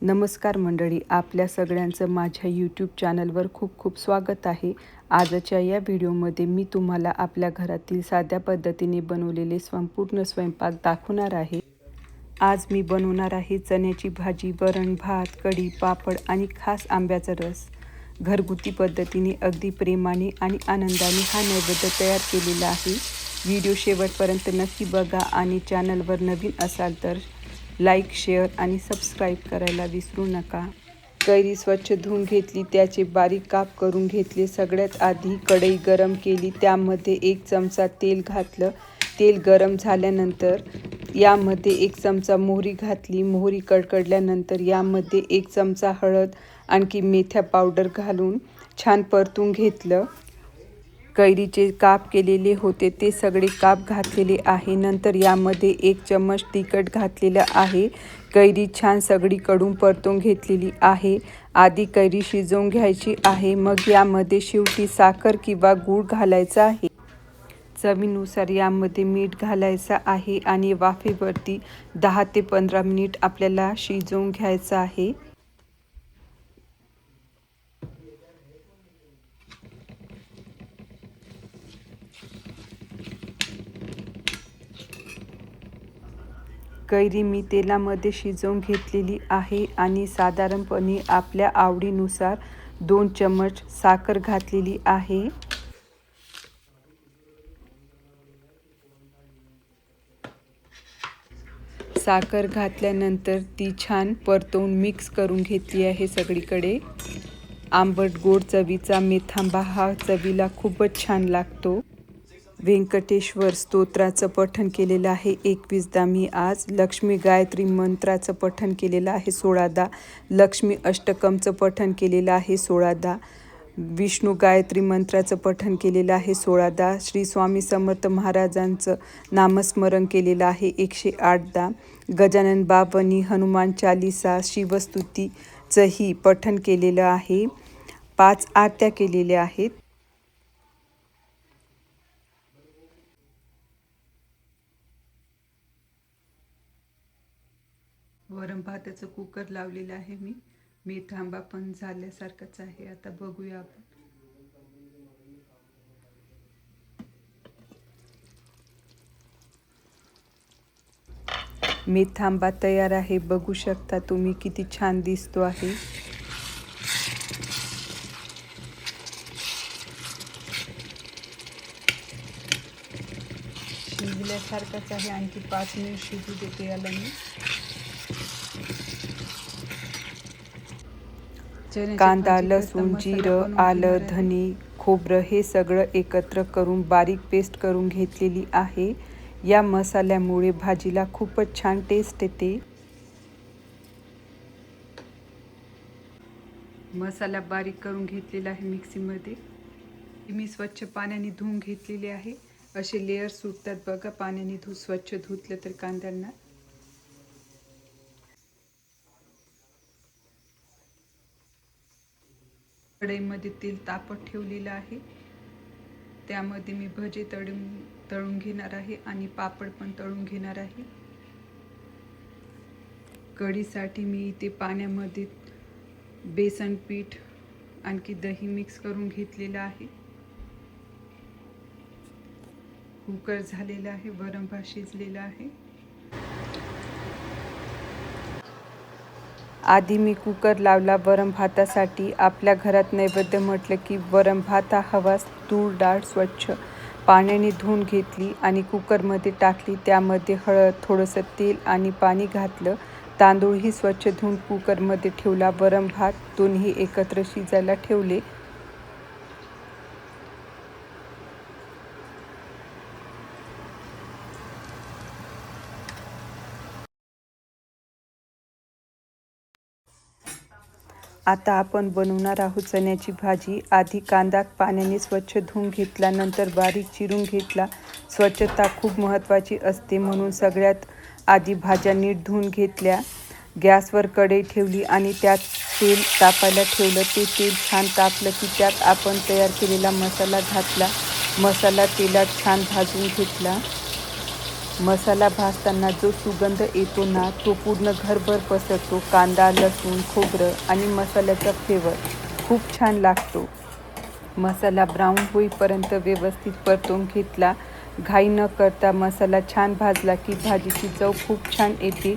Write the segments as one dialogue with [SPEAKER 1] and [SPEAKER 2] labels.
[SPEAKER 1] नमस्कार मंडळी, आपल्या सगळ्यांचं माझ्या यूट्यूब चॅनलवर खूप खूप स्वागत आहे. आजच्या या व्हिडिओमध्ये मी तुम्हाला आपल्या घरातील साध्या पद्धतीने बनवलेले संपूर्ण स्वयंपाक दाखवणार आहे. आज मी बनवणार आहे चण्याची भाजी, वरण, भात, कढी, पापड आणि खास आंब्याचा रस. घरगुती पद्धतीने अगदी प्रेमाने आणि आनंदाने हा नैवेद्य तयार केलेला आहे. व्हिडिओ शेवटपर्यंत नक्की बघा आणि चॅनलवर नवीन असाल तर लाईक, शेअर आणि सबस्क्राईब करायला विसरू नका. कैरी स्वच्छ धुवून घेतली, त्याचे बारीक काप करून घेतले. सगळ्यात आधी कढई गरम केली, त्यामध्ये 1 चमचा तेल घातलं. तेल गरम झाल्यानंतर यामध्ये 1 चमचा मोहरी घातली. मोहरी कडकडल्यानंतर यामध्ये 1 चमचा हळद आणखी मेथ्या पावडर घालून छान परतून घेतलं. कैरीचे काप केलेले होते ते सगळे काप घातलेले आहे. नंतर यामध्ये 1 चम्मच तिखट घातलेलं आहे. कैरी छान सगळीकडून परतून घेतलेली आहे. आधी कैरी शिजवून घ्यायची आहे, मग यामध्ये शेवटी साखर किंवा गूळ घालायचा आहे. चवीनुसार यामध्ये मीठ घालायचं आहे आणि वाफेवरती 10 ते 15 मिनिट आपल्याला शिजवून घ्यायचं आहे. कैरी मी तेलामध्ये शिजवून घेतलेली आहे आणि साधारणपणे आपल्या आवडीनुसार 2 चम्मच साखर घातलेली आहे. साखर घातल्यानंतर ती छान परतवून मिक्स करून घेतली आहे सगळीकडे. आंबट गोड चवीचा मेथांबा हा चवीला खूपच छान लागतो. व्यंकटेश्वर स्तोत्राचं पठण केलेलं आहे 21दा. मी आज लक्ष्मी गायत्री मंत्राचं पठण केलेलं आहे 16दा. लक्ष्मी अष्टकमचं पठण केलेलं आहे 16दा. विष्णू गायत्री मंत्राचं पठण केलेलं आहे 16दा. श्री स्वामी समर्थ महाराजांचं नामस्मरण केलेलं आहे 108दा. गजानन बावनी, हनुमान चालीसा, शिवस्तुतीचंही पठण केलेलं आहे. 5 आरत्या केलेल्या आहेत. वरण भाताचं कुकर लावलेलं आहे मी. मेथांबा पण झाल्यासारखंच आहे. आता बघूया आपण. मेथांबा तयार आहे. बघू शकता तुम्ही किती छान दिसतो आहे. शिजल्यासारखंच आहे. आणखी 5 मिनिट शिजू देते याला मी. कांदा, लसूण, जिरं, आलं, धने, खोबरं हे सगळं एकत्र करून बारीक पेस्ट करून घेतलेली आहे. या मसाल्यामुळे भाजीला खूपच छान टेस्ट येते. मसाला बारीक करून घेतलेला आहे मिक्सीमध्ये. मी स्वच्छ पाण्याने धुवून घेतलेले आहे. असे लेयर सुटतात बघा पाण्याने स्वच्छ धुतलं तर कांद्यांना. कढईमध्ये तेल तापत ठेवलेलं आहे. त्यामध्ये मी भजे तळून घेणार आहे आणि पापड पण तळून घेणार आहे. कढीसाठी मी इथे पाण्यामध्ये बेसन पीठ आणखी दही मिक्स करून घेतलेलं आहे. कुकर झालेला आहे. वरण भात शिजलेला आहे. आधी मी कुकर लावला वरण भातासाठी. आपल्या घरात नैवेद्य म्हटलं की वरण भात हा हवाच. तूर डाळ स्वच्छ पाण्याने धुवून घेतली आणि कुकरमध्ये टाकली. त्यामध्ये हळद, थोडंसं तेल आणि पाणी घातलं. तांदूळही स्वच्छ धुवून कुकरमध्ये ठेवला. वरण भात दोन्ही एकत्र शिजायला ठेवले. आता आपण बनवणार आहोत चण्याची भाजी. आधी कांदा पाण्याने स्वच्छ धुवून घेतला, नंतर बारीक चिरून घेतला. स्वच्छता खूप महत्त्वाची असते म्हणून सगळ्यात आधी भाज्या नीट धुवून घेतल्या. गॅसवर कढई ठेवली आणि त्यात तेल तापायला ठेवलं. ते तेल छान तापलं की त्यात आपण तयार केलेला मसाला घातला. मसाला तेलात छान भाजून घेतला. मसाला भाजताना जो सुगंध येतो ना, तो पूर्ण घरभर पसरतो. कांदा, लसूण, खोबरं आणि मसाल्याचा फ्लेवर खूप छान लागतो. मसाला ब्राऊन होईपर्यंत व्यवस्थित परतून घेतला. घाई न करता मसाला छान भाजला की भाजीची चव खूप छान येते.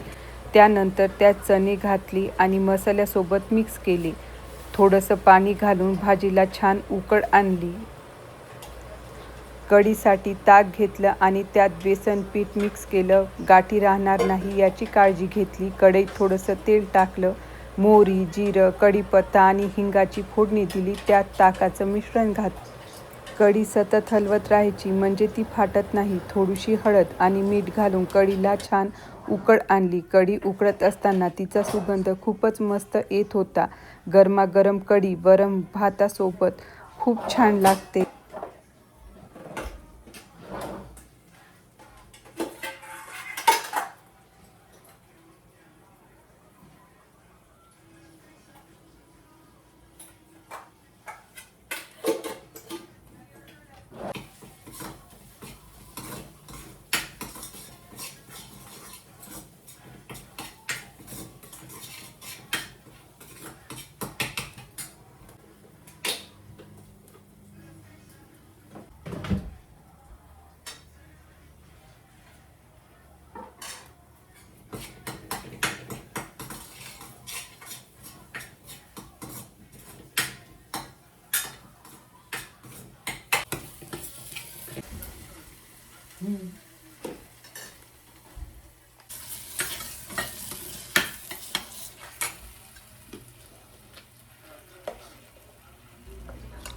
[SPEAKER 1] त्यानंतर त्यात चणे घातली आणि मसाल्यासोबत मिक्स केले. थोडंसं पाणी घालून भाजीला छान उकळ आणली. कढीसाठी ताक घेतलं आणि त्यात बेसन पीठ मिक्स केलं. गाठी राहणार नाही याची काळजी घेतली. कढईत थोडंसं तेल टाकलं. मोहरी, जिरं, कढीपत्ता आणि हिंगाची फोडणी दिली. त्यात ताकाचं मिश्रण घातलं. कढी सतत हलवत राहायची म्हणजे ती फाटत नाही. थोडीशी हळद आणि मीठ घालून कढीला छान उकळ आणली. कढी उकळत असताना तिचा सुगंध खूपच मस्त येत होता. गरमागरम कढी वरम भातासोबत खूप छान लागते.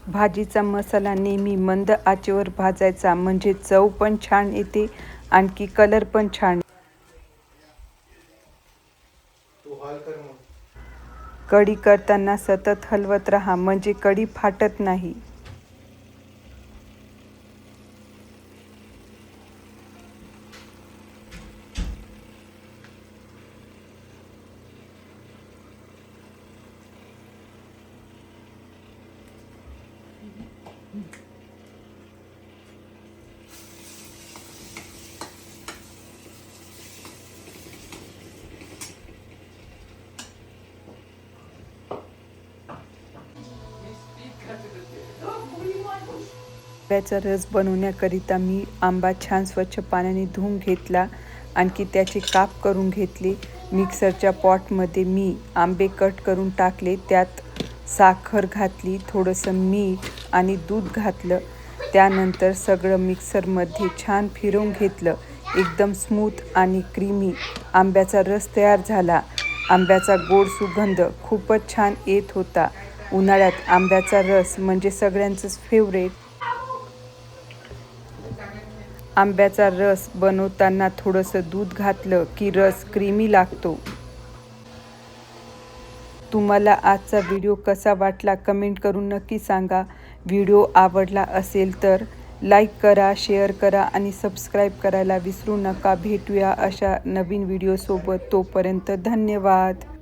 [SPEAKER 1] भाजीचा मसाला नेहमी मंद आचेवर भाजायचा म्हणजे चव पण छान येते, आणखी कलर पण छान. कढी करताना सतत हलवत राहा म्हणजे कढी फाटत नाही. आंब्याचा रस बनवण्याकरिता मी आंबा छान स्वच्छ पाण्याने धुवून घेतला. आणखी त्याचे काप करून घेतले. मिक्सरच्या पॉटमध्ये मी आंबे कट करून टाकले. त्यात साखर घातली, थोडंसं मीठ आणि दूध घातलं. त्यानंतर सगळं मिक्सरमध्ये छान फिरवून घेतलं. एकदम स्मूथ आणि क्रीमी आंब्याचा रस तयार झाला. आंब्याचा गोड सुगंध खूपच छान येत होता. उन्हाळ्यात आंब्याचा रस म्हणजे सगळ्यांचंच फेवरेट. आंब्याचा रस बनवताना थोडंसं दूध घातलं की रस क्रीमी लागतो. तुम्हाला आजचा व्हिडिओ कसा वाटला कमेंट करून नक्की सांगा. व्हिडिओ आवडला असेल तर लाईक करा, शेअर करा आणि सबस्क्राईब करायला विसरू नका. भेटूया अशा नवीन व्हिडिओसोबत. तोपर्यंत धन्यवाद.